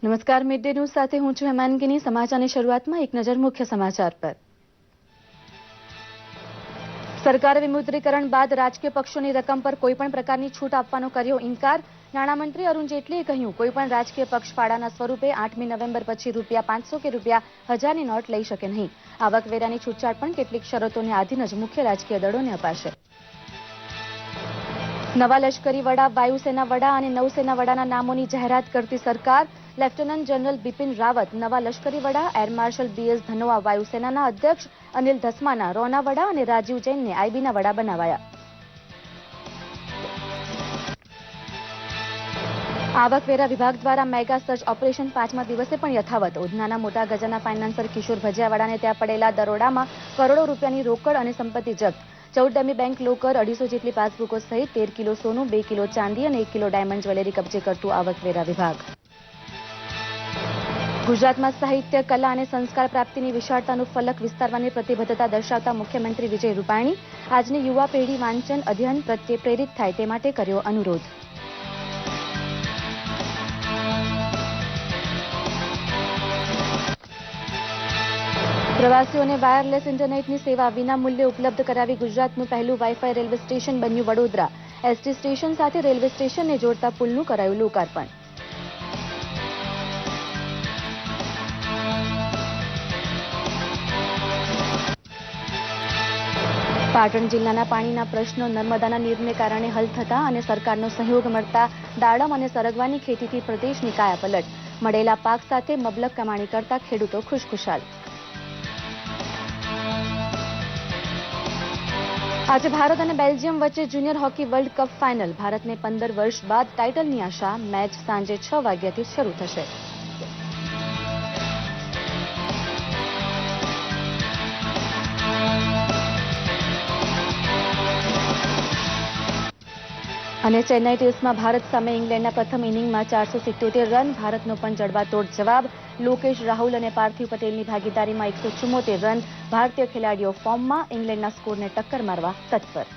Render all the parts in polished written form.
નમસ્કાર, mid day news સાથે હું છું હેમાંગીની। સમાચારની શરૂઆતમાં એક નજર મુખ્ય સમાચાર પર। સરકારે વિમુદ્રીકરણ બાદ રાજકીય પક્ષોની રકમ પર કોઈપણ પ્રકારની છૂટ આપવાનો કર્યો ઇનકાર। નાણામંત્રી અરુણ જેટલીએ કહ્યું, કોઈપણ રાજકીય પક્ષ ફાળાના સ્વરૂપે 8મી નવેમ્બર પછી ₹500 કે ₹1000ની નોટ લઈ શકે નહીં। આવકવેરાની છૂટછાટ પણ કેટલીક શરતોને આધીન જ મુખ્ય રાજકીય દળોને અપાશે। નવા લશ્કરી વડા, વાયુસેના વડા અને નૌસેના વડાના નામોની જાહેરાત કરતી સરકાર। લેફ્ટનન્ટ જનરલ બિપિન રાવત નવા લશ્કરી વડા, એર માર્શલ BS ધનોઆ વાયુસેનાના અધ્યક્ષ, અનિલ ધસ્માના રોના વડા અને રાજીવ જૈનને IBના વડા બનાવાયા। આવકવેરા વિભાગ દ્વારા મેગા સર્ચ ઓપરેશન 5મા દિવસે પણ યથાવત। ઉધનાના મોટા ગજાના ફાઇનાન્સર કિશોર ભજીયાવાડાને ત્યાં પડેલા દરોડામાં કરોડો રૂપિયાની રોકડ અને સંપત્તિ જપ્ત। 14 ડમી બેંક લોકર, 250 જેટલી પાસબુકો સહિત 13 કિલો સોનું, 2 કિલો ચાંદી અને 1 કિલો ડાયમંડ જ્વેલરી કબજે કરતું આવકવેરા વિભાગ। ગુજરાતમાં સાહિત્ય, કલા અને સંસ્કાર પ્રાપ્તિની વિશાળતાનું ફલક વિસ્તારવાની પ્રતિબદ્ધતા દર્શાવતા મુખ્યમંત્રી વિજય રૂપાણી આજની યુવા પેઢી વાંચન, અધ્યયન પ્રત્યે પ્રેરિત થાય તે માટે કર્યો અનુરોધ। પ્રવાસીઓને વાયરલેસ ઇન્ટરનેટની સેવા વિના મૂલ્યે ઉપલબ્ધ કરાવી ગુજરાતનું પહેલું વાઈફાઈ રેલવે સ્ટેશન બન્યું વડોદરા। ST સ્ટેશન સાથે રેલવે સ્ટેશનને જોડતા પુલનું કરાયું લોકાર્પણ। પાટણ જિલ્લાના પાણીના પ્રશ્નો નર્મદાના નીરને કારણે હલ થતા અને સરકારનો સહયોગ મળતા દાડમ અને સરગવાની ખેતીથી પ્રદેશની કાયાપલટ। મળેલા પાક સાથે મબલક કમાણી કરતા ખેડૂતો ખુશખુશાલ। આજે ભારત અને બેલ્જિયમ વચ્ચે junior hockey world cup final. ભારતને 15 વર્ષ બાદ ટાઇટલની આશા। મેચ સાંજે 6 વાગ્યાથી શરૂ થશે। અને ચેન્નાઈ ટેસ્ટમાં ભારત સામે ઇંગ્લેન્ડના પ્રથમ ઇનિંગમાં 477 રન। ભારતનો પણ જડબાતોડ જવાબ। લોકેશ રાહુલ અને પાર્થિવ પટેલની ભાગીદારીમાં 174 રન। ભારતીય ખેલાડીઓ ફોર્મમાં, ઇંગ્લેન્ડના સ્કોરને ટક્કર મારવા તત્પર।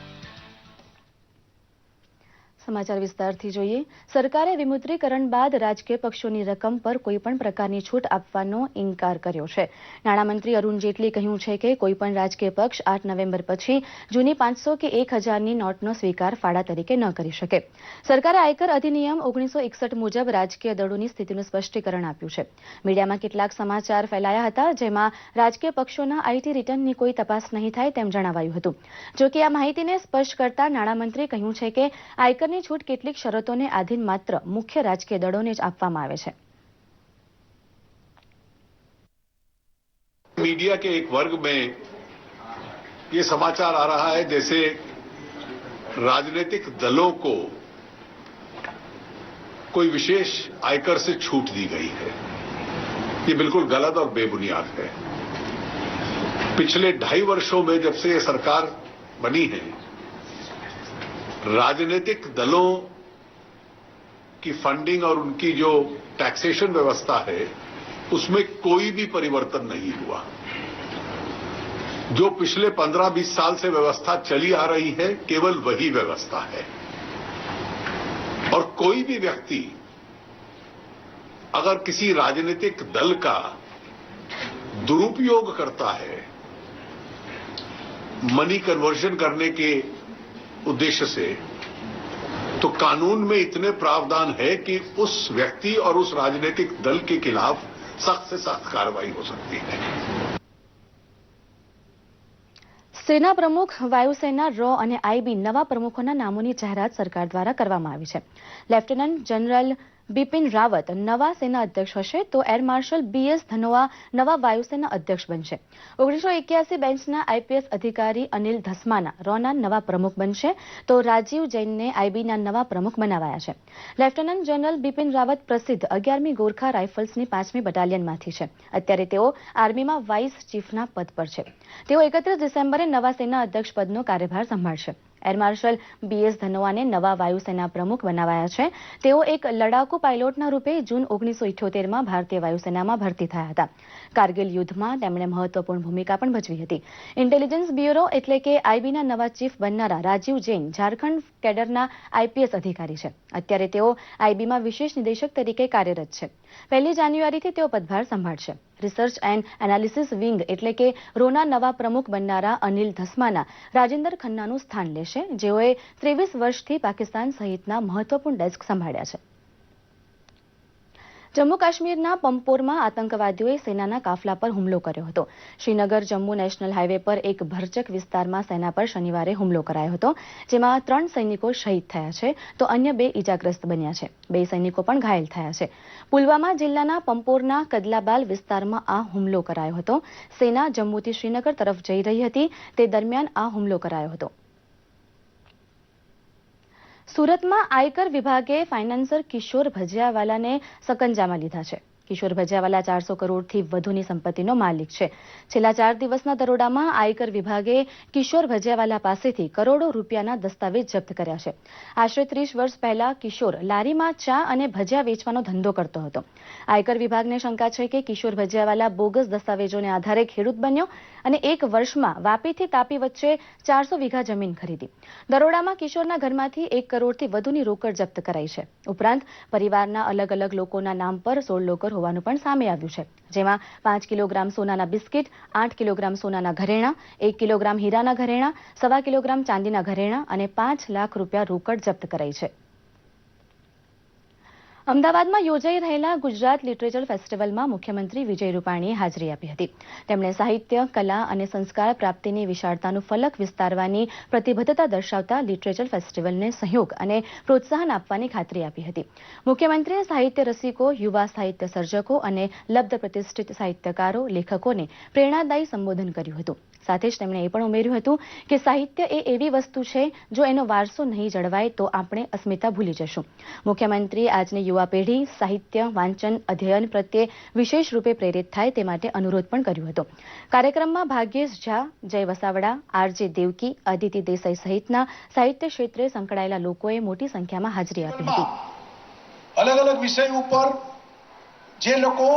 સમાચાર વિસ્તારથી જોઈએ। સરકારે વિમુદ્રીકરણ બાદ રાજકીય પક્ષોની રકમ પર કોઈપણ પ્રકારની છૂટ આપવાનો ઇનકાર કર્યો છે। નાણામંત્રી અરુણ જેટલીએ કહ્યું છે કે કોઈપણ રાજકીય પક્ષ 8 નવેમ્બર પછી જૂની 500 કે 1000ની નોટનો સ્વીકાર ફાળા તરીકે ન કરી શકે। સરકારે આયકર અધિનિયમ 1961 મુજબ રાજકીય દળોની સ્થિતિનું સ્પષ્ટીકરણ આપ્યું છે। મીડિયામાં કેટલાક સમાચાર ફેલાયા હતા, જેમાં રાજકીય પક્ષોના IT રિટર્નની કોઈ તપાસ નહીં થાય તેમ જણાવાયું હતું। જોકે આ માહિતીને સ્પષ્ટ કરતા નાણામંત્રીએ કહ્યું છે કે આયકરની छूट કેટલીક શરતોને આધીન માત્ર મુખ્ય રાજકીય દળોને જ આપવામાં આવે છે। मीडिया के एक वर्ग में ये समाचार आ रहा है जैसे राजनीतिक दलों को कोई विशेष आयकर से छूट दी गई है। ये बिल्कुल गलत और बेबुनियाद है। पिछले 2.5 वर्षों में जब से ये सरकार बनी है, राजनीतिक दलों की फंडिंग और उनकी जो टैक्सेशन व्यवस्था है उसमें कोई भी परिवर्तन नहीं हुआ। जो पिछले 15-20 साल से व्यवस्था चली आ रही है, केवल वही व्यवस्था है। और कोई भी व्यक्ति अगर किसी राजनीतिक दल का दुरुपयोग करता है मनी कन्वर्जन करने के उद्देश्य से, तो कानून में इतने प्रावधान है कि उस व्यक्ति और उस राजनीतिक दल के खिलाफ सख्त से सख्त कार्रवाई हो सकती है। सेना प्रमुख, वायुसेना, रॉ અને IB નવા પ્રમુખોના નામોની જાહેરાત સરકાર દ્વારા કરવામાં આવી છે। લેફ્ટનન્ટ જનરલ બિપિન રાવત નવા સેના અધ્યક્ષ હશે, તો એર માર્શલ BS ધનોઆ નવા વાયુસેના અધ્યક્ષ બનશે। 1981 બેન્ચના IPS અધિકારી અનિલ ધસ્માના રોના નવા પ્રમુખ બનશે, તો રાજીવ જૈનને IBના નવા પ્રમુખ બનાવાયા છે। લેફ્ટનન્ટ જનરલ બિપિન રાવત પ્રસિદ્ધ 11મી ગોરખા રાઇફલ્સની 5મી બટાલિયનમાંથી છે। અત્યારે તેઓ આર્મીમાં વાઇસ ચીફના પદ પર છે। તેઓ 31 ડિસેમ્બરે નવા સેના અધ્યક્ષ પદનો કાર્યભાર સંભાળશે। એર માર્શલ BS ધનોઆને નવા વાયુસેના પ્રમુખ બનાવાયા છે. તેઓ એક લડાકુ પાયલોટના રૂપે જૂન 1978માં ભારતીય વાયુસેનામાં ભરતી થયા હતા. કારગિલ યુદ્ધમાં તેમણે મહત્વપૂર્ણ ભૂમિકા પણ ભજવી હતી. ઇન્ટેલિજન્સ બ્યુરો એટલે કે IBના નવા ચીફ બનનારા રાજીવ જૈન ઝારખંડ કેડરના IPS અધિકારી છે. અત્યારે તેઓ IBમાં વિશેષ નિદેશક તરીકે કાર્યરત છે. 1 જાન્યુઆરીથી તેઓ પદભાર સંભાળશે. રિસર્ચ એન્ડ એનાલિસિસ વિંગ એટલે કે ROના નવા પ્રમુખ બનનારા અનિલ ધસ્માના રાજેન્દર ખન્નાનું સ્થાન લેશે, જેઓએ 23 વર્ષથી પાકિસ્તાન સહિતના મહત્વપૂર્ણ ડેસ્ક સંભાળ્યા છે. જમ્મુ કાશ્મીરના પંપોરમાં આતંકવાદીઓએ સેનાના કાફલા પર હુમલો કર્યો હતો. શ્રીનગર જમ્મુ નેશનલ હાઈવે પર એક ભરચક વિસ્તારમાં સેના પર શનિવારે હુમલો કરાયો હતો, જેમાં 3 સૈનિકો શહીદ થયા છે તો અન્ય 2 ઇજાગ્રસ્ત બન્યા છે. 2 સૈનિકો પણ ઘાયલ થયા છે. પુલવામા જિલ્લાના પંપોરના કદલાબાલ વિસ્તારમાં આ હુમલો કરાયો હતો. સેના જમ્મુથી શ્રીનગર તરફ જઈ રહી હતી તે દરમિયાન આ હુમલો કરાયો હતો. સુરતમાં આયકર વિભાગે ફાઇનાન્સર કિશોર ભજિયાવાલાને સકંજામાં લીધા છે. કિશોર ભજિયાવાલા 400 કરોડથી વધુની સંપત્તિનો માલિક છે. છેલ્લા 4 દિવસના દરોડામાં આયકર વિભાગે કિશોર ભજિયાવાલા પાસેથી કરોડો રૂપિયાના દસ્તાવેજ જપ્ત કર્યા છે. આશરે 30 વર્ષ પહેલા કિશોર લારીમાં ચા અને ભજીયા વેચવાનો ધંધો કરતો હતો. આયકર વિભાગને શંકા છે કે કિશોર ભજિયાવાલા બોગસ દસ્તાવેજોને આધારે ખેડૂત બન્યો અને 1 વર્ષમાં વાપીથી તાપી વચ્ચે 400 વીઘા જમીન ખરીદી. દરોડામાં કિશોરના ઘરમાંથી 1 કરોડથી વધુની રોકડ જપ્ત કરાઈ છે. ઉપરાંત પરિવારના અલગ-અલગ લોકોના નામ પર 16 લોકર હોવાનું પણ સામે આવ્યું છે, જેમાં 5 કિલોગ્રામ સોનાના બિસ્કિટ, 8 કિલોગ્રામ સોનાના ઘરેણા, 1 કિલોગ્રામ હીરાના ઘરેણા, 1.25 કિલોગ્રામ ચાંદીના ઘરેણા અને 5 લાખ રૂપિયા રોકડ જપ્ત કરાઈ છે. અમદાવાદમાં યોજાઈ રહેલા ગુજરાત લિટરેચર ફેસ્ટિવલમાં મુખ્યમંત્રી વિજય રૂપાણીએ હાજરી આપી હતી. તેમણે સાહિત્ય, કલા અને સંસ્કાર પ્રાપ્તિની વિશાળતાનું ફલક વિસ્તારવાની પ્રતિબદ્ધતા દર્શાવતા લિટરેચર ફેસ્ટિવલને સહયોગ અને પ્રોત્સાહન આપવાની ખાતરી આપી હતી. મુખ્યમંત્રીએ સાહિત્ય રસિકો, યુવા સાહિત્ય સર્જકો અને લબ્ધ પ્રતિષ્ઠિત સાહિત્યકારો, લેખકોને પ્રેરણાદાયી સંબોધન કર્યું હતું. સાથે જ તેમણે એ પણ ઉમેર્યું હતું કે સાહિત્ય એ એવી વસ્તુ છે, જો એનો વારસો નહીં જળવાય તો આપણે અસ્મિતા ભૂલી જશું. મુખ્યમંત્રીએ આજની યુવા પેઢી સાહિત્ય, વાંચન, અધ્યયન પ્રત્યે વિશેષ રૂપે પ્રેરિત થાય તે માટે અનુરોધ પણ કર્યો હતો. કાર્યક્રમમાં ભાગ્યેશ ઝા, જય વસાવડા, RJ દેવકી, અદિતિ દેસાઈ સહિતના સાહિત્ય ક્ષેત્રે સંકળાયેલા લોકોએ મોટી સંખ્યામાં હાજરી આપી હતી. અલગ અલગ વિષય ઉપર જે લોકો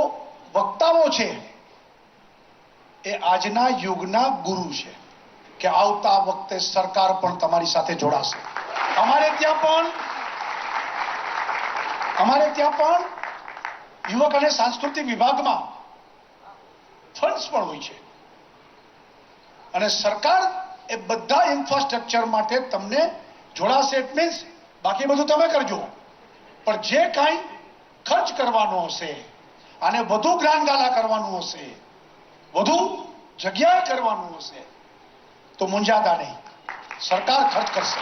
વક્તાઓ છે એ આજના યુગના ગુરુ છે કે આવતા વખતે સરકાર પણ તમારી સાથે જોડાશે. અમારે ત્યાં પણ યુવક અને સાંસ્કૃતિક વિભાગમાં ફંડ્સ પણ હોય છે અને સરકાર એ બધા ઇન્ફ્રાસ્ટ્રક્ચર માટે તમને જોડાશે. ઇટ મીન્સ બાકી બધું તમે કરજો, પણ જે કાંઈ ખર્ચ કરવાનો હશે અને વધુ ગ્રાનગાલા કરવાનું હશે, વધુ જગ્યાએ કરવાનું હશે તો મૂંઝાતા નહીં, સરકાર ખર્ચ કરશે.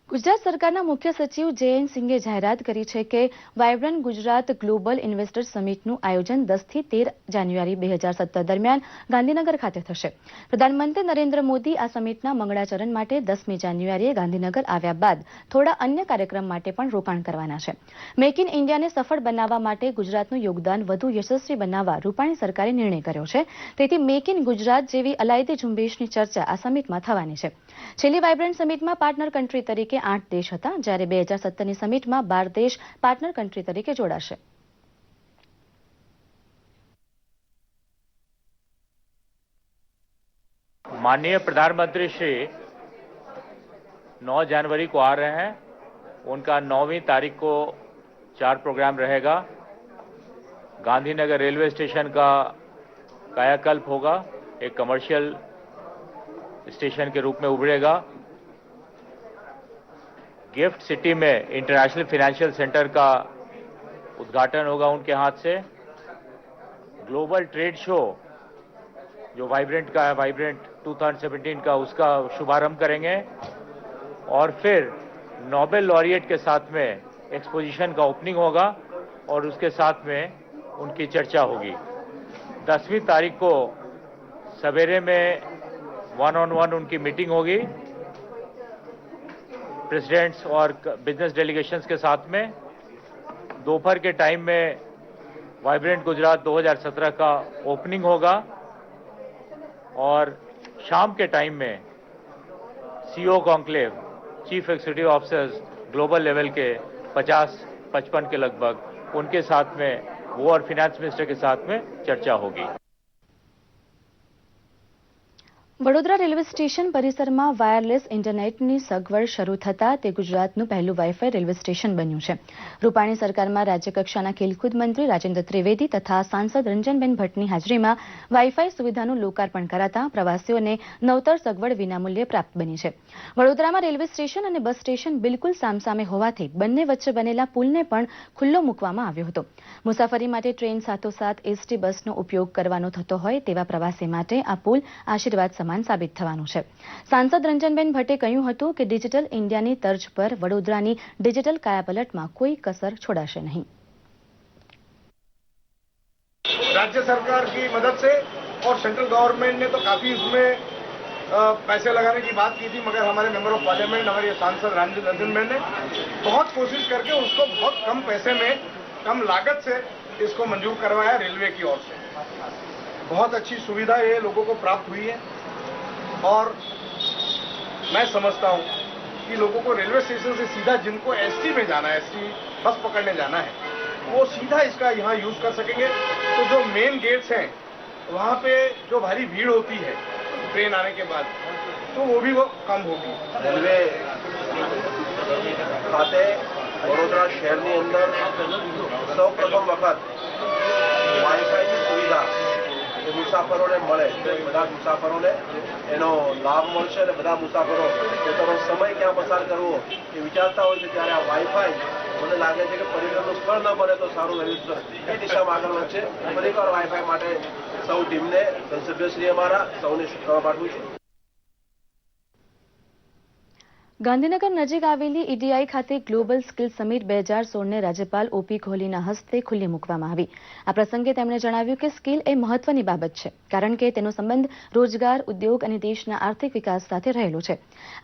ગુજરાત સરકારના મુખ્ય સચિવ JN સિંઘે જાહેરાત કરી છે કે વાયબ્રન્ટ ગુજરાત ગ્લોબલ ઇન્વેસ્ટર સમિટનું આયોજન 10 થી 13 જાન્યુઆરી 2017 દરમિયાન ગાંધીનગર ખાતે થશે. પ્રધાનમંત્રી નરેન્દ્ર મોદી આ સમિટના મંગળાચરણ માટે 10મી જાન્યુઆરીએ ગાંધીનગર આવ્યા બાદ થોડા અન્ય કાર્યક્રમ માટે પણ રોકાણ કરવાના છે. મેક ઇન ઇન્ડિયાને સફળ બનાવવા માટે ગુજરાતનું યોગદાન વધુ યશસ્વી બનાવવા રૂપાણી સરકારે નિર્ણય કર્યો છે. તેથી મેક ઇન ગુજરાત જેવી અલાયદી ઝુંબેશની ચર્ચા આ સમિટમાં થવાની છે. છેલ્લી વાયબ્રન્ટ સમિટમાં પાર્ટનર કન્ટ્રી તરીકે 8 દેશ હતા, જ્યારે 2017ની સમિટમાં 12 દેશ પાર્ટનર કન્ટ્રી તરીકે જોડાશે. माननीय प्रधानमंत्री श्री 9 जनवरी को आ रहे हैं. उनका 9वीं तारीख को 4 प्रोग्राम रहेगा. गांधीनगर रेलवे स्टेशन का कायाकल्प होगा, एक कमर्शियल स्टेशन के रूप में उभरेगा. गिफ्ट सिटी में इंटरनेशनल फाइनेंशियल सेंटर का उद्घाटन होगा उनके हाथ से. ग्लोबल ट्रेड शो जो वाइब्रेंट का है, वाइब्रेंट 2017 का, उसका शुभारंभ करेंगे. और फिर नोबेल लॉरिएट के साथ में एक्सपोजिशन का ओपनिंग होगा और उसके साथ में उनकी चर्चा होगी. 10वीं तारीख को सवेरे में 1-on-1 उनकी मीटिंग होगी प्रेसिडेंट्स और बिजनेस डेलीगेशंस के साथ में. दोपहर के टाइम में वाइब्रेंट गुजरात 2017 का ओपनिंग होगा और शाम के टाइम में CEO conclave, chief executive officers global level के 50-55 के लगभग, उनके साथ में वो और फिनेंस मिनिस्टर के साथ में चर्चा होगी। વડોદરા રેલવે સ્ટેશન પરિસરમાં વાયરલેસ ઇન્ટરનેટની સગવડ શરૂ થતાં તે ગુજરાતનું પહેલું વાઈફાઈ રેલવે સ્ટેશન બન્યું છે. રૂપાણી સરકારમાં રાજ્યકક્ષાના ખેલકૂદ મંત્રી રાજેન્દ્ર ત્રિવેદી તથા સાંસદ રંજનબેન ભટ્ટની હાજરીમાં વાઈફાઈ સુવિધાનું લોકાર્પણ કરાતા પ્રવાસીઓને નવતર સગવડ વિનામૂલ્યે પ્રાપ્ત બની છે. વડોદરામાં રેલવે સ્ટેશન અને બસ સ્ટેશન બિલકુલ સામસામે હોવાથી બંને વચ્ચે બનેલા પુલને પણ ખુલ્લો મૂકવામાં આવ્યો હતો. મુસાફરી માટે ટ્રેન સાથોસાથ એસટી બસનો ઉપયોગ કરવાનો થતો હોય તેવા પ્રવાસી માટે આ પુલ આશીર્વાદ સમાન સાબિત થવાનું છે. સાંસદ રંજનબેન ભટ્ટે કહ્યું હતું કે ડિજિટલ ઇન્ડિયાની તર્જ પર વડોદરાની ડિજિટલ કાયાપલટમાં કોઈ કસર છોડાશે નહીં. राज्य सरकार की मदद से और सेंट्रल गवर्नमेंट ने तो काफी उसमें पैसे लगाने की बात की थी, मगर हमारे मेंबर ऑफ पार्लियामेंट, हमारे सांसद रंजनबेन ने बहुत कोशिश करके उसको बहुत कम पैसे में, कम लागत से इसको मंजूर करवाया रेलवे की ओर से. बहुत अच्छी सुविधा ये लोगों को प्राप्त हुई है और मैं समझता हूँ कि लोगों को रेलवे स्टेशन से सीधा जिनको एसटी में जाना है, एसटी बस पकड़ने जाना है, वो सीधा इसका यहाँ यूज कर सकेंगे. तो जो मेन गेट्स हैं वहाँ पे जो भारी भीड़ होती है ट्रेन आने के बाद, तो वो भी वो कम होगी. रेलवे खाते वडोदरा शहરની અંદર સૌ પ્રથમ વખત વાઈફાઈની સુવિધા મુસાફરોને મળે તો બધા મુસાફરોને એનો લાભ મળશે અને બધા મુસાફરો પોતાનો સમય ક્યાં પસાર કરવો એ વિચારતા હોય છે ત્યારે આ વાઈફાઈ મને લાગે છે કે પરિવહનનું સ્થળ ન બને તો સારું રહ્યું એ દિશામાં આગળ વધશે. ફરીવાર વાઈફાઈ માટે સૌ ટીમને, સભ્યશ્રી અમારા સૌને શુભકામના પાઠવું છું. ગાંધીનગર નજીક આવેલી ઈડીઆઈ ખાતે ગ્લોબલ સ્કિલ સમિટ 2016ને રાજ્યપાલ ઓપી કોહલીના હસ્તે ખુલ્લી મૂકવામાં આવી. આ પ્રસંગે તેમણે જણાવ્યું કે સ્કિલ એ મહત્વની બાબત છે, કારણ કે તેનો સંબંધ રોજગાર, ઉદ્યોગ અને દેશના આર્થિક વિકાસ સાથે રહેલો છે.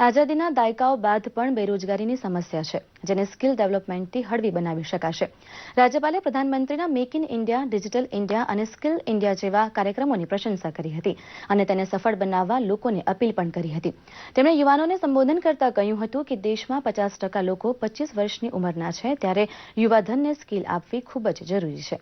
આઝાદીના દાયકાઓ બાદ પણ બેરોજગારીની સમસ્યા છે, જેને સ્કિલ ડેવલપમેન્ટથી હળવી બનાવી શકાશે. રાજ્યપાલે પ્રધાનમંત્રીના make in India, digital India અને સ્કિલ ઇન્ડિયા જેવા કાર્યક્રમોની પ્રશંસા કરી હતી અને તેને સફળ બનાવવા લોકોને અપીલ પણ કરી હતી. તેમણે યુવાનોને સંબોધન કરતા કહ્યું હતું કે દેશમાં 50% લોકો 25 વર્ષની ઉંમરના છે, ત્યારે યુવાધનને સ્કિલ આપવી ખૂબ જ જરૂરી છે.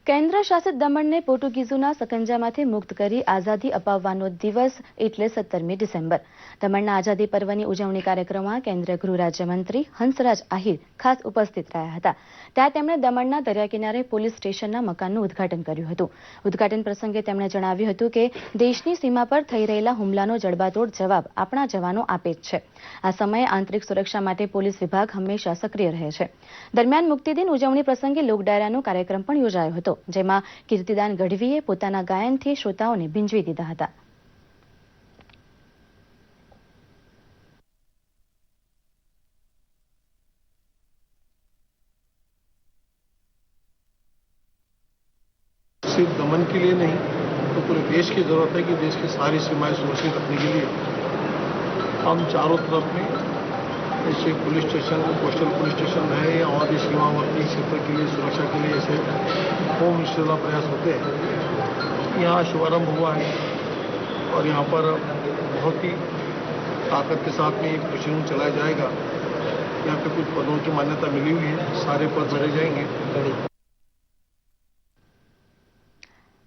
કેન્દ્ર શાસિત દમણને પોર્ટુગીઝોના સકંજામાંથી મુક્ત કરી આઝાદી અપાવવાનો દિવસ એટલે 17મી ડિસેમ્બર. દમણના આઝાદી પર્વની ઉજવણી કાર્યક્રમમાં કેન્દ્રીય ગૃહ રાજ્યમંત્રી હંસરાજ આહિર ખાસ ઉપસ્થિત રહ્યા હતા. ત્યાં તેમણે દમણના દરિયા કિનારે પોલીસ સ્ટેશનના મકાનનું ઉદ્ઘાટન કર્યું હતું. ઉદ્ઘાટન પ્રસંગે તેમણે જણાવ્યું હતું કે દેશની સીમા પર થઈ રહેલા હુમલાનો જડબાતોડ જવાબ આપણા જવાનો આપે જ છે. આ સમયે આંતરિક સુરક્ષા માટે પોલીસ વિભાગ હંમેશા સક્રિય રહે છે. દરમિયાન મુક્તિદિન ઉજવણી પ્રસંગે લોકડાયરાનો કાર્યક્રમ પણ યોજાયો હતો, જેમાં કીર્તિદાન ગઢવીએ પોતાના ગાયનથી શ્રોતાઓને ભીંજવી દીધા હતા. सिर्फ दमन के लिए नहीं तो पूरे देश की जरूरत है कि देश की सारी सीमाएं सुरक्षित रखने के लिए हम चारों तरफ में ऐसे police station, coastal police station है या और भी सीमावर्ती क्षेत्र के लिए सुरक्षा के लिए ऐसे होम मिनिस्टर प्रयास होते हैं. यहाँ शुभारंभ हुआ है और यहाँ पर बहुत ही ताकत के साथ में एक मिशन चलाया जाएगा. यहाँ पे कुछ पदों की मान्यता मिली हुई है, सारे पद भरे जाएंगे.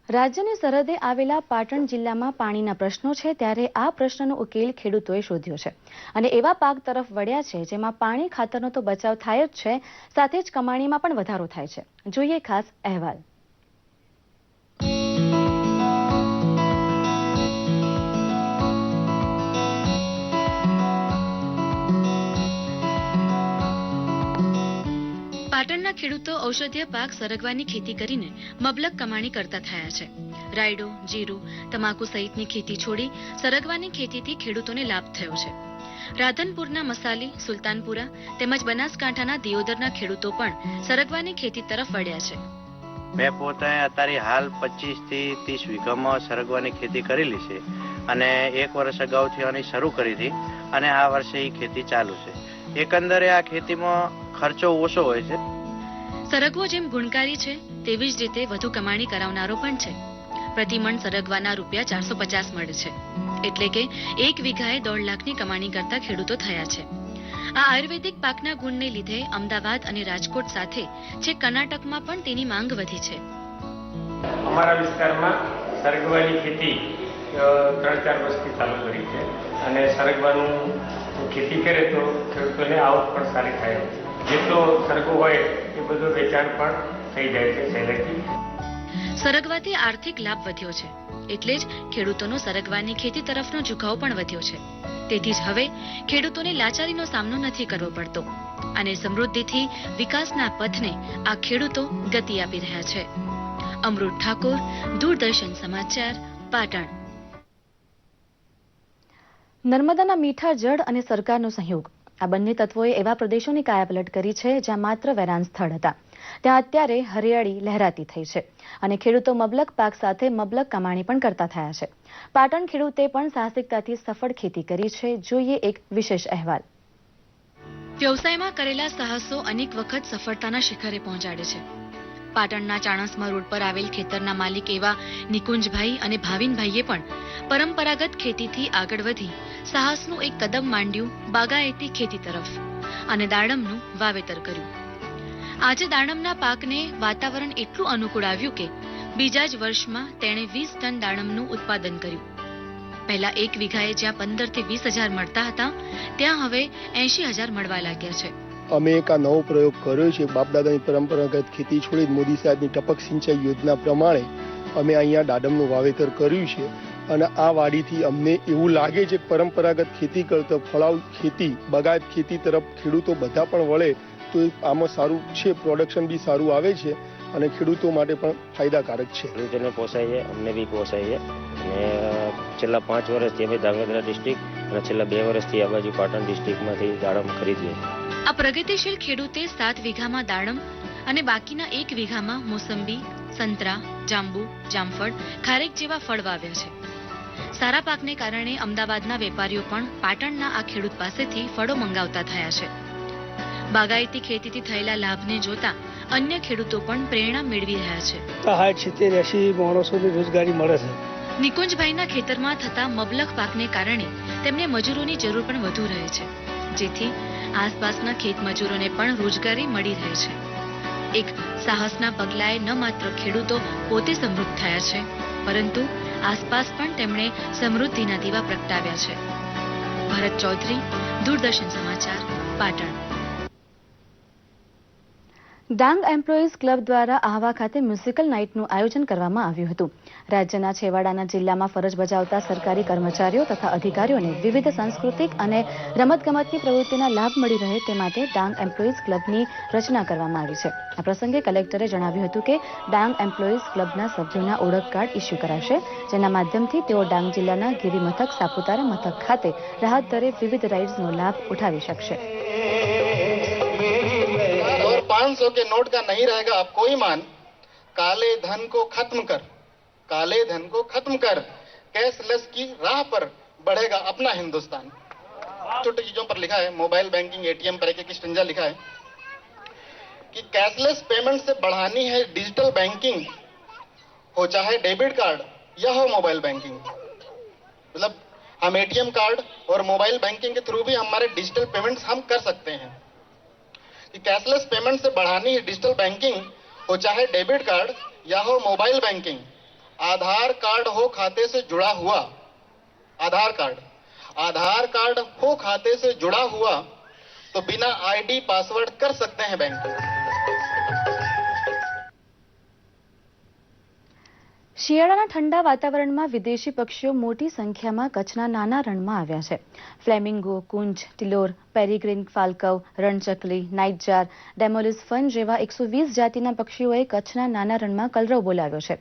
રાજ્યની સરહદે આવેલા પાટણ જિલ્લામાં પાણીના પ્રશ્નો છે, ત્યારે આ પ્રશ્નનો ઉકેલ ખેડૂતોએ શોધ્યો છે અને એવા પાક તરફ વળ્યા છે જેમાં પાણી, ખાતરનો તો બચાવ થાય જ છે, સાથે જ કમાણીમાં પણ વધારો થાય છે. જોઈએ ખાસ અહેવાલ. પાટણના ખેડૂતો ઔષધીય પાક સરગવાની ખેતી કરીને મબલક કમાણી કરતા થયા છે. રાયડો, જીરું, તમાકુ સહિતની ખેતી છોડી સરગવાની ખેતીથી ખેડૂતોને લાભ થયો છે. રાધનપુરના મસાલી, સુલતાનપુરા તેમજ બનાસકાંઠાના દિયોદરના ખેડૂતો પણ સરગવાની ખેતી તરફ વળ્યા છે. મેં પોતે અત્યારે હાલ 25 થી 30 વીઘામાં સરગવાની ખેતી કરેલી છે અને 1 વર્ષ અગાઉથી આની શરૂ કરી હતી અને આ વર્ષે એ ખેતી ચાલુ છે. એકંદરે આ ખેતીમાં ખર્ચો ઓછો હોય છે. સરગવો જેમ ગુણકારી છે તેવી જ રીતે વધુ કમાણી કરાવનારો પણ છે. પ્રતિમણ સરગવાના રૂપિયા 450 મળે છે, એટલે કે 1 વીઘાએ 1.5 લાખની કમાણી કરતા ખેડૂતો થયા છે. આ આયુર્વેદિક પાકના ગુણને લીધે અમદાવાદ અને રાજકોટ સાથે છેક કર્ણાટકમાં પણ તેની માંગ વધી છે. અમારા વિસ્તારમાં સરગવાની ખેતી 3-4 વર્ષથી ચાલુ કરી છે અને સરગવાનું ખેતી કરે તો ખેડૂતોને આવક પણ સારી થાય. જેટલો સરગવો હોય એ બધું વેચાણ પણ થઈ જાય છે સહેલાઈથી. સરગવાથી આર્થિક લાભ વધ્યો છે, એટલે જ ખેડૂતોનો સરગવાની ખેતી તરફનો ઝુકાવ પણ વધ્યો છે. તેથી જ હવે ખેડૂતોને લાચારીનો સામનો નથી કરવો પડતો અને સમૃદ્ધિથી વિકાસના પથને આ ખેડૂતો ગતિ આપી રહ્યા છે. અમૃત ઠાકોર, દૂરદર્શન સમાચાર, પાટણ. નર્મદાના મીઠા જળ અને સરકારનો સહયોગ, આ બંને તત્વોએ એવા પ્રદેશોની કાયાપલટ કરી છે જ્યાં માત્ર વેરાન સ્થળ હતા, ત્યાં અત્યારે હરિયાળી લહેરાતી થઈ છે અને ખેડૂતો મબલક પાક સાથે મબલક કમાણી પણ કરતા થયા છે. પાટણ ખેડૂતે પણ સાહસિકતાથી સફળ ખેતી કરી છે. જોઈએ એક વિશેષ અહેવાલ. વ્યવસાયમાં કરેલા સાહસો અનેક વખત સફળતાના શિખરે પહોંચાડે છે. પાટણના ચાણસ્મા રોડ પર આવેલ ખેતરના માલિક એવા નિકુંજભાઈ અને ભાવિનભાઈએ પણ પરંપરાગત ખેતીથી આગળ વધી સાહસનું એક કદમ માંડ્યું બાગાયતી ખેતી તરફ અને દાડમનું વાવેતર કર્યું. આજે દાડમના પાકને વાતાવરણ એટલું અનુકૂળ આવ્યું કે બીજા જ વર્ષમાં તેણે 20 ટન દાડમનું ઉત્પાદન કર્યું. પહેલા 1 વીઘાએ જ્યાં 15 થી 20 હજાર મળતા હતા ત્યાં હવે 80,000 મળવા લાગ્યા છે. અમે એક આ નવો પ્રયોગ કર્યો છે. બાપદાદાની પરંપરાગત ખેતી છોડી મોદી સાહેબની ટપક સિંચાઈ યોજના પ્રમાણે અમે અહીંયા દાડમનું વાવેતર કર્યું છે અને આ વાડીથી અમને એવું લાગે છે કે પરંપરાગત ખેતી કરતા ફળાઉ ખેતી, બાગાયત ખેતી તરફ ખેડૂતો બધા પણ વળે તો આમાં સારું છે, પ્રોડક્શન બી સારું આવે છે અને ખેડૂતો માટે પણ ફાયદાકારક છે. ખેડૂતોને પોસાય છે, અમને બી પોસાય છે અને છેલ્લા 5 વર્ષથી અમે ધાંગધ્રા ડિસ્ટ્રિક્ટ અને છેલ્લા 2 વર્ષથી આ બાજુ પાટણ ડિસ્ટ્રિક્ટમાંથી દાડમ ખરીદીએ. આ પ્રગતિશીલ ખેડૂતે 7 વીઘામાં દાડમ અને બાકીના 1 વીઘામાં મોસંબી, સંતરા, જાંબુ, જામફળ, ખારેક જેવા ફળ વાવ્યા છે. સારા પાકને કારણે અમદાવાદના વેપારીઓ પણ પાટણના આ ખેડૂત પાસેથી ફળો મંગાવતા થયા છે. બાગાયતી ખેતીથી થયેલા લાભને જોતા અન્ય ખેડૂતો પણ પ્રેરણા મેળવી રહ્યા છે. 60-70-80 માણસોને રોજગારી મળે છે. નિકુંજભાઈના ખેતરમાં થતા મબલખ પાકને કારણે તેમને મજૂરોની જરૂર પણ વધુ રહે છે, જેથી આસપાસના ખેત મજૂરોને પણ રોજગારી મળી રહે છે. એક સાહસના પગલાએ ન માત્ર ખેડૂતો પોતે સમૃદ્ધ થયા છે, પરંતુ આસપાસ પણ તેમણે સમૃદ્ધિના દીવા પ્રગટાવ્યા છે. ભરત ચૌધરી, દૂરદર્શન સમાચાર, પાટણ. ડાંગ એમ્પ્લોઈઝ ક્લબ દ્વારા આહવા ખાતે મ્યુઝિકલ નાઇટનું આયોજન કરવામાં આવ્યું હતું. રાજ્યના છેવાડાના જિલ્લામાં ફરજ બજાવતા સરકારી કર્મચારીઓ તથા અધિકારીઓને વિવિધ સાંસ્કૃતિક અને રમતગમતની પ્રવૃત્તિના લાભ મળી રહે તે માટે ડાંગ એમ્પ્લોઈઝ ક્લબની રચના કરવામાં આવી છે. આ પ્રસંગે કલેક્ટરે જણાવ્યું હતું કે ડાંગ એમ્પ્લોઈઝ ક્લબના સભ્યોના ઓળખ કાર્ડ ઇસ્યુ કરાશે, જેના માધ્યમથી તેઓ ડાંગ જિલ્લાના ગિરિ મથક સાપુતારા મથક ખાતે રાહત દરે વિવિધ રાઇડ્સનો લાભ ઉઠાવી શકશે. 500 के नोट का नहीं रहेगा आपको ईमान. काले धन को खत्म कर, काले धन को खत्म कर, कैशलेस की राह पर बढ़ेगा अपना हिंदुस्तान. छोटी चीजों पर लिखा है, मोबाइल बैंकिंग, एटीएम पर एक स्टंजा लिखा है कि कैशलेस पेमेंट से बढ़ानी है डिजिटल बैंकिंग, हो चाहे डेबिट कार्ड या हो मोबाइल बैंकिंग. मतलब हम एटीएम कार्ड और मोबाइल बैंकिंग के थ्रू भी हमारे डिजिटल पेमेंट्स हम कर सकते हैं. कैशलेस पेमेंट से बढ़ानी है डिजिटल बैंकिंग, हो चाहे डेबिट कार्ड या हो मोबाइल बैंकिंग. आधार कार्ड हो खाते से जुड़ा हुआ, आधार कार्ड हो खाते से जुड़ा हुआ तो बिना आईडी पासवर्ड कर सकते हैं बैंकिंग. શિયાળાના ઠંડા વાતાવરણમાં વિદેશી પક્ષીઓ મોટી સંખ્યામાં કચ્છના નાના રણમાં આવ્યા છે. ફ્લેમિંગો, કુંજ, ટિલોર, પેરીગ્રીન ફાલ્કવ, રણચકલી, નાઇટજાર, ડેમોલિસ ફન જેવા 120 જાતિના પક્ષીઓએ કચ્છના નાના રણમાં કલરવ બોલાવ્યો છે.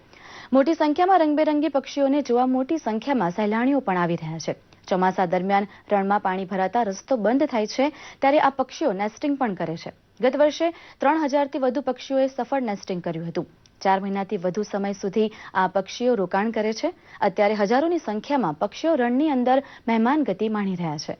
મોટી સંખ્યામાં રંગબેરંગી પક્ષીઓને જોવા મોટી સંખ્યામાં સહેલાણીઓ પણ આવી રહ્યા છે. ચોમાસા દરમિયાન રણમાં પાણી ભરાતા રસ્તો બંધ થાય છે ત્યારે આ પક્ષીઓ નેસ્ટિંગ પણ કરે છે. ગત વર્ષે 3000થી વધુ પક્ષીઓએ સફળ નેસ્ટિંગ કર્યું હતું. 4 મહિનાથી વધુ સમય સુધી આ પક્ષીઓ રોકાણ કરે છે. અત્યારે હજારોની સંખ્યામાં પક્ષીઓ રણની અંદર મહેમાન ગતિ માણી રહ્યા છે.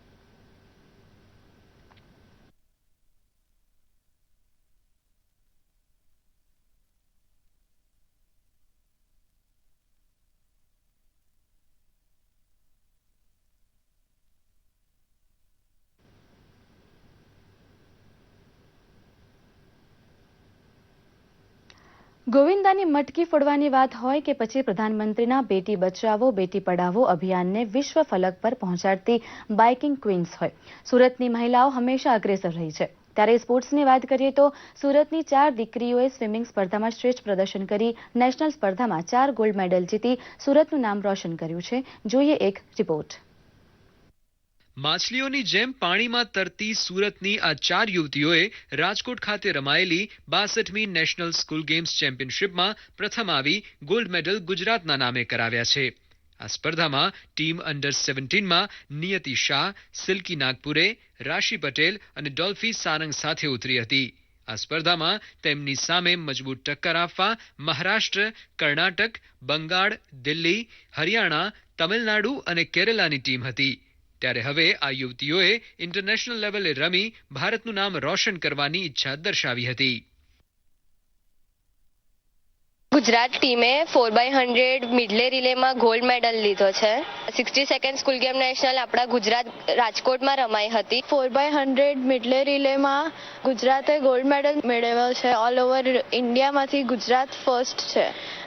ગોવિંદાની મટકી ફોડવાની વાત હોય કે પછી પ્રધાનમંત્રીના બેટી બચાવો બેટી પઢાવો અભિયાનને વિશ્વ ફલક પર પહોંચાડતી બાઇકિંગ ક્વીન્સ હોય, સુરતની મહિલાઓ હંમેશા અગ્રેસર રહી છે. ત્યારે સ્પોર્ટ્સની વાત કરીએ તો સુરતની 4 દીકરીઓએ સ્વિમિંગ સ્પર્ધામાં શ્રેષ્ઠ પ્રદર્શન કરી નેશનલ સ્પર્ધામાં 4 ગોલ્ડ મેડલ જીતી સુરતનું નામ રોશન કર્યું છે. જોઈએ એક રિપોર્ટ. માછલીઓની જેમ પાણીમાં તરતી સુરતની આ 4 યુવતીઓએ રાજકોટ ખાતે રમાયેલી 62મી નેશનલ સ્કૂલ ગેમ્સ ચેમ્પિયનશિપમાં પ્રથમ આવી ગોલ્ડ મેડલ ગુજરાતના નામે કરાવ્યા છે. આ સ્પર્ધામાં ટીમ અંડર 17માં નિયતિ શાહ, સિલ્કી નાગપુરે, રાશી પટેલ અને ડોલ્ફી સારંગ સાથે ઉતરી હતી. આ સ્પર્ધામાં તેમની સામે મજબૂત ટક્કર આપવા મહારાષ્ટ્ર, કર્ણાટક, બંગાળ, દિલ્હી, હરિયાણા, તમિલનાડુ અને કેરલાની ટીમ હતી. ત્યારે હવે આ યુવતીઓએ ઇન્ટરનેશનલ લેવલે રમી ભારતનું નામ રોશન કરવાની ઈચ્છા દર્શાવી હતી. ગુજરાત ટીમે 4x100 મિડલે રિલેમાં ગોલ્ડ મેડલ લીધો છે. 62nd સ્કૂલ ગેમ નેશનલ આપણા ગુજરાત રાજકોટમાં રમાઈ હતી. 4x100 મિડલે રિલેમાં ગુજરાતે ગોલ્ડ મેડલ મેળવ્યો છે. ઓલ ઓવર ઇન્ડિયામાંથી ગુજરાત ફર્સ્ટ છે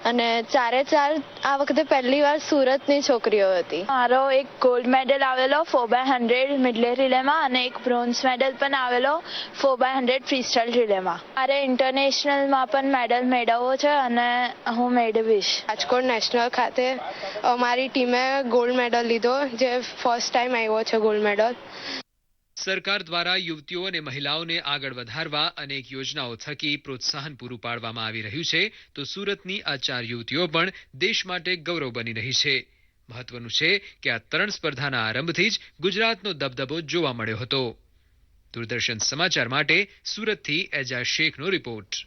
અને 4 આ વખતે પહેલી વાર સુરતની છોકરીઓ હતી. મારો એક ગોલ્ડ મેડલ આવેલો 4x100 મિડલે રિલેમાં અને એક બ્રોન્ઝ મેડલ પણ આવેલો 4x100 ફ્રીસ્ટાઇલ રિલેમાં. મારે ઇન્ટરનેશનલમાં પણ મેડલ મેળવવો છે અને હું મેળવીશ. રાજકોટ નેશનલ ખાતે અમારી ટીમે ગોલ્ડ મેડલ લીધો, જે ફર્સ્ટ ટાઈમ આવ્યો છે ગોલ્ડ મેડલ. સરકાર દ્વારા યુવતીઓ અને મહિલાઓને આગળ વધારવા અનેક યોજનાઓ થકી પ્રોત્સાહન પૂરું પાડવામાં આવી રહ્યું છે, તો સુરતની આ 4 યુવતીઓ પણ દેશ માટે ગૌરવ બની રહી છે. મહત્વનું છે કે આ તરણ સ્પર્ધાના આરંભથી જ ગુજરાતનો દબદબો જોવા મળ્યો હતો. દૂરદર્શન સમાચાર માટે સુરતથી એજાઝ શેખનો રિપોર્ટ.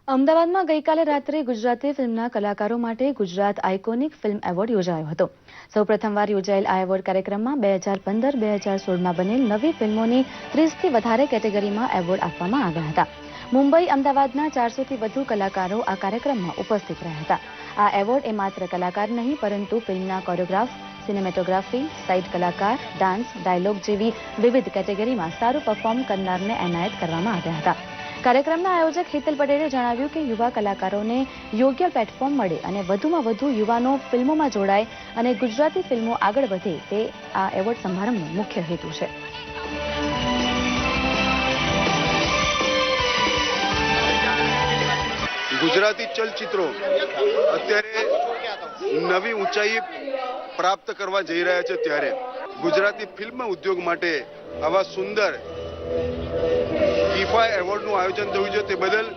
અમદાવાદમાં ગઈકાલે રાત્રે ગુજરાતી ફિલ્મના કલાકારો માટે ગુજરાત આઇકોનિક ફિલ્મ એવોર્ડ યોજાયો હતો. સૌ પ્રથમવાર યોજાયેલ આ એવોર્ડ કાર્યક્રમમાં 2015-2016માં બનેલ નવી ફિલ્મોની 30થી વધારે કેટેગરીમાં એવોર્ડ આપવામાં આવ્યા હતા. મુંબઈ, અમદાવાદના 400થી વધુ કલાકારો આ કાર્યક્રમમાં ઉપસ્થિત રહ્યા હતા. આ એવોર્ડ એ માત્ર કલાકાર નહીં પરંતુ ફિલ્મના કોરિયોગ્રાફ, સિનેમેટોગ્રાફી, સાઇડ કલાકાર, ડાન્સ, ડાયલોગ જેવી વિવિધ કેટેગરીમાં સારું પરફોર્મ કરનારને એનાયત કરવામાં આવ્યા હતા. કાર્યક્રમના આયોજક હિતલ પટેલે જણાવ્યું કે યુવા કલાકારોને યોગ્ય પ્લેટફોર્મ મળે અને વધુમાં વધુ યુવાનો ફિલ્મોમાં જોડાય અને ગુજરાતી ફિલ્મો આગળ વધે તે આ એવોર્ડ સમારંભનો મુખ્ય હેતુ છે. ગુજરાતી ચલચિત્રો અત્યારે નવી ઊંચાઈ પ્રાપ્ત કરવા જઈ રહ્યા છે, ત્યારે ગુજરાતી ફિલ્મ ઉદ્યોગ માટે આવા સુંદર IFFI એવોર્ડનું આયોજન થયું છે, તે બદલ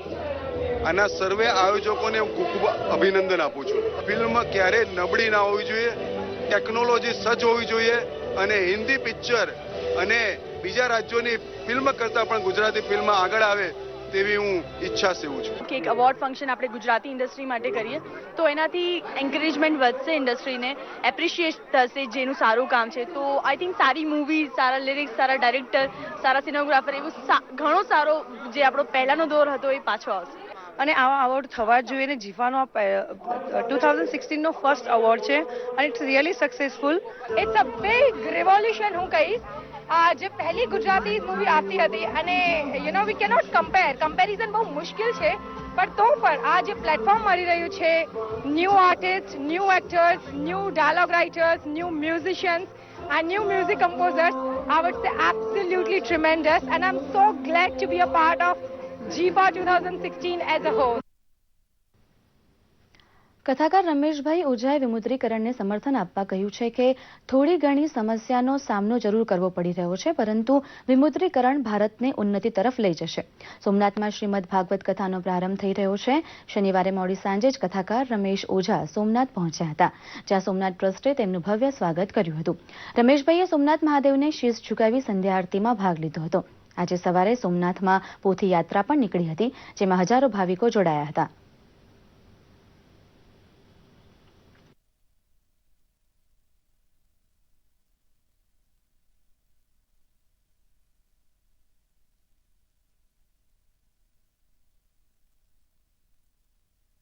આના સર્વે આયોજકોને હું ખૂબ અભિનંદન આપું છું. ફિલ્મ ક્યારેય નબળી ના હોવી જોઈએ, ટેકનોલોજી સજ્જ હોવી જોઈએ અને હિન્દી પિક્ચર અને બીજા રાજ્યોની ફિલ્મ કરતાં પણ ગુજરાતી ફિલ્મ આગળ આવે તેવી હું ઈચ્છા સેવું છું. કે એક અવોર્ડ ફંક્શન આપણે ગુજરાતી ઇન્ડસ્ટ્રી માટે કરીએ તો એનાથી એન્કરેજમેન્ટ વધશે, ઇન્ડસ્ટ્રીને એપ્રિશિએટ થશે જેનું સારું કામ છે. તો આઈ થિંક સારી મૂવી, સારા લિરિક્સ, સારા ડાયરેક્ટર, સારા સિનેમોગ્રાફર એવું ઘણો સારો જે આપણો પહેલાનો દોર હતો એ પાછો આવશે. અને આવા અવોર્ડ થવા જ જોઈએ. જીફાનો 2016નો ફર્સ્ટ અવોર્ડ છે અને it's really successful. It's a big revolution હું કહીશ. જે પહેલી ગુજરાતી મૂવી આવતી હતી અને વી કેનોટ કમ્પેરિઝન બહુ મુશ્કેલ છે, પણ તો પણ આ જે પ્લેટફોર્મ મળી રહ્યું છે, new artist, new actors, new dialogue writers, new musicians and new music composers, I would say absolutely tremendous, and I'm so glad to be a part of GIFA 2016 as a whole. કથાકાર રમેશભાઈ ઓઝાએ વિમુદ્રીકરણને સમર્થન આપવા કહ્યું છે કે થોડી ઘણી સમસ્યાનો સામનો જરૂર કરવો પડી રહ્યો છે, પરંતુ વિમુદ્રીકરણ ભારતને ઉન્નતિ તરફ લઈ જશે. સોમનાથમાં શ્રીમદ ભાગવત કથાનો પ્રારંભ થઈ રહ્યો છે. શનિવારે મોડી સાંજે જ કથાકાર રમેશ ઓઝા સોમનાથ પહોંચ્યા હતા, જ્યાં સોમનાથ ટ્રસ્ટે તેમનું ભવ્ય સ્વાગત કર્યું હતું. રમેશભાઈએ સોમનાથ મહાદેવને શીશ ઝુકાવી સંધ્યા આરતીમાં ભાગ લીધો હતો. આજે સવારે સોમનાથમાં પોથી યાત્રા પણ નીકળી હતી, જેમાં હજારો ભાવિકો જોડાયા હતા.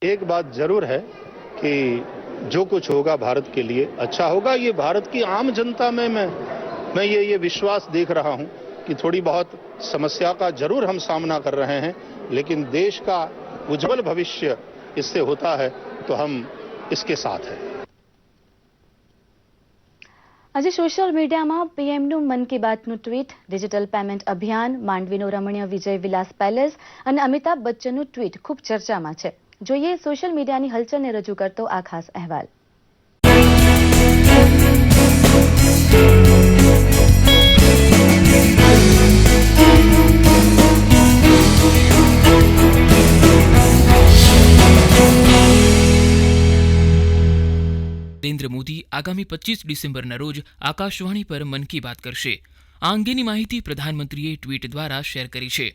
एक बात जरूर है कि जो कुछ होगा भारत के लिए अच्छा होगा. ये भारत की आम जनता में मैं ये विश्वास देख रहा हूं कि कि थोड़ी बहुत समस्या का जरूर हम सामना कर रहे हैं, लेकिन देश का उज्जवल भविष्य इससे होता है तो हम इसके साथ हैं। આજે સોશિયલ મીડિયામાં પીએમનું Mann Ki બાતનું tweet, digital payment અભિયાન, માંડવીનું રમણીય વિજય વિલાસ પેલેસ અને અમિતાભ બચ્ચનનું ટ્વીટ ખૂબ ચર્ચામાં છે. જોઈએ સોશિયલ મીડિયાની હલચલને રજૂ કરતો આ ખાસ અહેવાલ. નરેન્દ્ર મોદી આગામી 25 ડિસેમ્બરના રોજ આકાશવાણી પર મન કી બાત કરશે. આ અંગેની માહિતી પ્રધાનમંત્રીએ ટ્વીટ દ્વારા શેર કરી છે.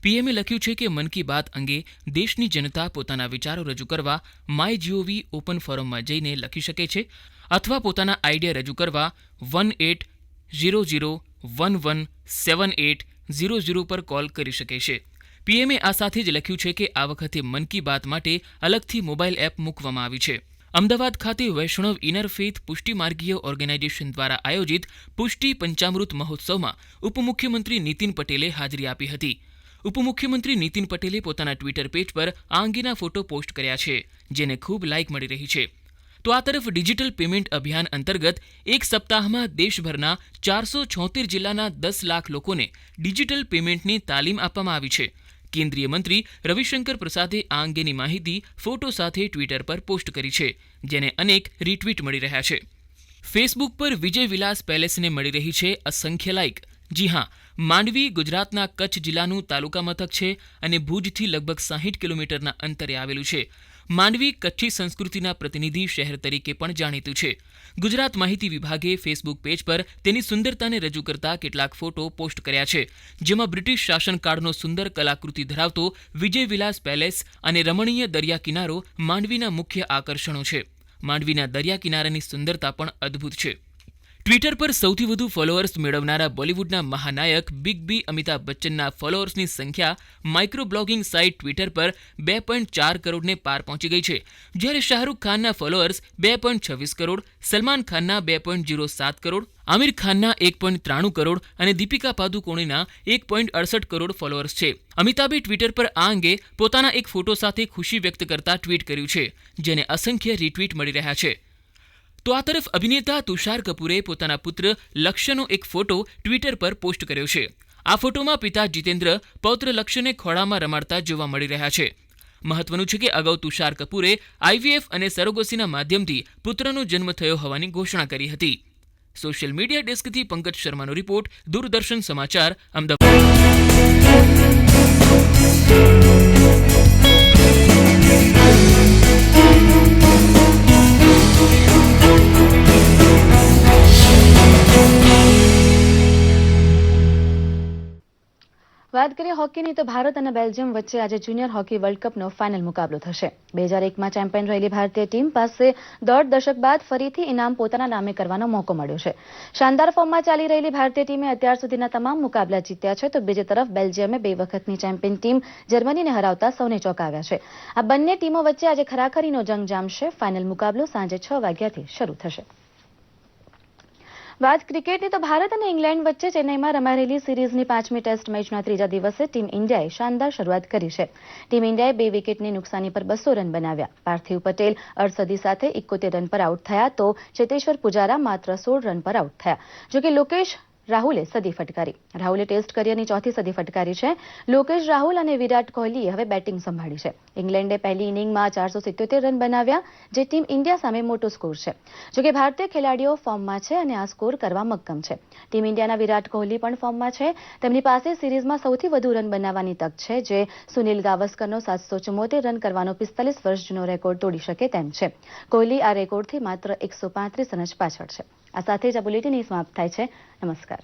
પીએમએ લખ્યું છે કે મન કી બાત અંગે દેશની જનતા પોતાના વિચારો રજૂ કરવા MyGov ઓપન ફોરમમાં જઈને લખી શકે છે અથવા પોતાના આઈડિયા રજૂ કરવા 1800117800 પર કોલ કરી શકે છે. પીએમએ આ સાથે જ લખ્યું છે કે આ વખતે મન કી બાત માટે અલગથી મોબાઈલ એપ મૂકવામાં આવી છે. અમદાવાદ ખાતે વૈષ્ણવ ઇનર ફેથ પુષ્ટિ માર્ગીય ઓર્ગેનાઇઝેશન દ્વારા આયોજિત પુષ્ટિ પંચામૃત મહોત્સવમાં ઉપમુખ્યમંત્રી નીતિન પટેલે હાજરી આપી હતી. ઉપમુખ્યમંત્રી નીતિન પટેલે પોતાના ટ્વિટર પેજ પર આ અંગેના ફોટો પોસ્ટ કર્યા છે, જેને ખૂબ લાઇક મળી રહી છે. તો આ તરફ ડિજિટલ પેમેન્ટ અભિયાન અંતર્ગત એક સપ્તાહમાં દેશભરના 476 જિલ્લાના 10 લાખ લોકોને ડિજિટલ પેમેન્ટની તાલીમ આપવામાં આવી છે. કેન્દ્રીય મંત્રી રવિશંકર પ્રસાદે આ અંગેની માહિતી ફોટો સાથે ટ્વિટર પર પોસ્ટ કરી છે, જેને અનેક રીટ્વીટ મળી રહ્યા છે. ફેસબુક પર વિજય વિલાસ પેલેસને મળી રહી છે અસંખ્ય લાઇક. જી હા, માંડવી ગુજરાતના કચ્છ જિલ્લાનું તાલુકા મથક છે અને ભુજથી લગભગ 60 કિલોમીટરના અંતરે આવેલું છે. માંડવી કચ્છી સંસ્કૃતિના પ્રતિનિધિ શહેર તરીકે પણ જાણીતું છે. ગુજરાત માહિતી વિભાગે ફેસબુક પેજ પર તેની સુંદરતાને રજૂ કરતા કેટલાક ફોટો પોસ્ટ કર્યા છે, જેમાં બ્રિટિશ શાસનકાળનો સુંદર કલાકૃતિ ધરાવતો વિજય વિલાસ પેલેસ અને રમણીય દરિયા કિનારો માંડવીના મુખ્ય આકર્ષણો છે. માંડવીના દરિયા કિનારાની સુંદરતા પણ અદ્ભુત છે. ટ્વિટર પર સૌથી વધુ ફોલોઅર્સ મેળવનારા બોલિવૂડના મહાનાયક બિગ બી અમિતાભ બચ્ચનના ફોલોઅર્સની સંખ્યા માઇક્રો બ્લોગિંગ સાઇટ ટ્વિટર પર 2.4 કરોડને પાર પહોંચી ગઈ છે, જ્યારે શાહરૂખ ખાનના ફોલોઅર્સ 2.26 કરોડ, સલમાન ખાનના 2.07 કરોડ, આમિર ખાનના 1.93 કરોડ અને દીપિકા પાદુકોણેના 1.68 કરોડ ફોલોઅર્સ છે. અમિતાભે ટ્વિટર પર આ અંગે પોતાના એક ફોટો સાથે ખુશી વ્યક્ત કરતા ટ્વીટ કર્યું છે, જેને અસંખ્ય રીટ્વીટ મળી રહ્યા છે. તો આ તરફ અભિનેતા તુષાર કપૂરે પોતાના પુત્ર લક્ષ્યનો એક ફોટો ટ્વિટર પર પોસ્ટ કર્યો છે. આ ફોટોમાં પિતા જીતેન્દ્ર પૌત્ર લક્ષ્યને ખોળામાં રમાડતા જોવા મળી રહ્યા છે. મહત્વનું છે કે અગાઉ તુષાર કપૂરે આઈવીએફ અને સરોગસીના માધ્યમથી પુત્રનો જન્મ થયો હોવાની ઘોષણા કરી હતી. સોશિયલ મીડિયા ડેસ્કથી પંકજ શર્માનો રિપોર્ટ, દૂરદર્શન સમાચાર, અમદાવાદ. વાત કરીએ હોકીની તો ભારત અને બેલ્જિયમ વચ્ચે આજે જુનિયર હોકી વર્લ્ડ કપનો ફાઇનલ મુકાબલો થશે. 2001માં ચેમ્પિયન રહેલી ભારતીય ટીમ પાસે દોઢ દશક બાદ ફરીથી ઇનામ પોતાના નામે કરવાનો મોકો મળ્યો છે. શાનદાર ફોર્મમાં ચાલી રહેલી ભારતીય ટીમે અત્યાર સુધીના તમામ મુકાબલા જીત્યા છે, તો બીજી તરફ બેલ્જિયમે 2 વખતની ચેમ્પિયન ટીમ જર્મનીને હરાવતા સૌને ચોંકાવ્યા છે. આ બંને ટીમો વચ્ચે આજે ખરાખરીનો જંગ જામશે. ફાઇનલ મુકાબલો સાંજે 6 વાગ્યાથી શરૂ થશે. વાત ક્રિકેટની તો ભારત અને ઇંગ્લેન્ડ વચ્ચે ચેન્નઈમાં રમાઈ રહેલી સિરીઝની 5મી ટેસ્ટ મેચના ત્રીજા દિવસે ટીમ ઇન્ડિયાએ શાનદાર શરૂઆત કરી છે. ટીમ ઇન્ડિયાએ 2 વિકેટની નુકસાની પર 200 રન બનાવ્યા. પાર્થિવ પટેલ અડસદી સાથે 71 રન પર આઉટ થયા, તો ચેતેશ્વર પુજારા માત્ર 16 રન પર આઉટ થયા. જોકે લોકેશ રાહુલે સદી ફટકારી. રાહુલે ટેસ્ટ કરિયરની 4થી સદી ફટકારી છે. લોકેશ રાહુલ અને વિરાટ કોહલીએ હવે બેટિંગ સંભાળી છે. ઇંગ્લેન્ડે પહેલી ઇનિંગમાં 477 રન બનાવ્યા, જે ટીમ ઇન્ડિયા સામે મોટો સ્કોર છે. જોકે ભારતીય ખેલાડીઓ ફોર્મમાં છે અને આ સ્કોર કરવા મક્કમ છે. ટીમ ઇન્ડિયાના વિરાટ કોહલી પણ ફોર્મમાં છે. તેમની પાસે સિરીઝમાં સૌથી વધુ રન બનાવવાની તક છે, જે સુનિલ ગાવસ્કરનો 774 રન કરવાનો 45 વર્ષ જૂનો રેકોર્ડ તોડી શકે તેમ છે. કોહલી આ રેકોર્ડથી માત્ર 135 રન જ પાછળ છે. આ સાથે જ આ બુલેટિન સમાપ્ત થાય છે. નમસ્કાર.